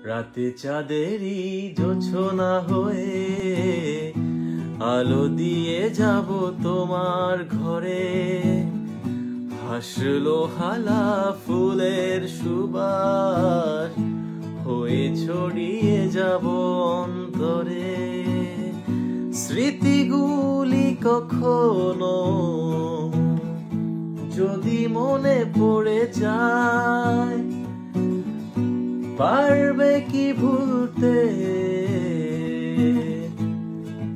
রাতে চাঁদেরই জোছনা হয়ে আলো দিয়ে যাব তোমার ঘরে। হাসলো হালা ফুলের সুবাস হয়ে ছড়িয়ে যাব অন্তরে। স্মৃতিগুলি কখনো যদি মনে পড়ে যায়, পারবে কি ভুলতে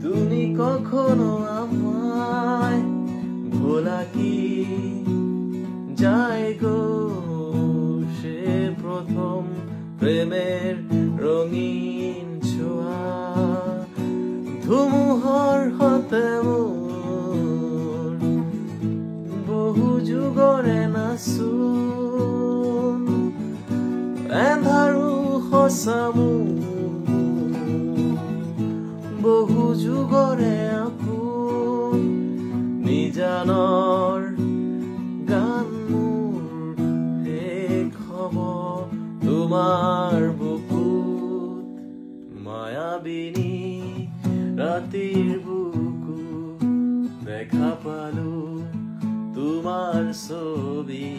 তুমি কখনো আমায়? ভোলা কি যায় গো সে প্রথম প্রেমের রঙিন ছোঁয়া। ধুমুহার হাতে মোর বহু যুগৰে নাচোন, এন্ধাৰো সঁচামো বহু যুগৰে আপোন। নিজানৰ গান মোৰ শেষ হ'ব তোমাৰ বুকুত। মায়াবিনী ৰাতিৰ বুকু দেখা পালো তোমাৰ ছবি,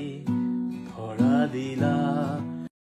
ধৰা দিলা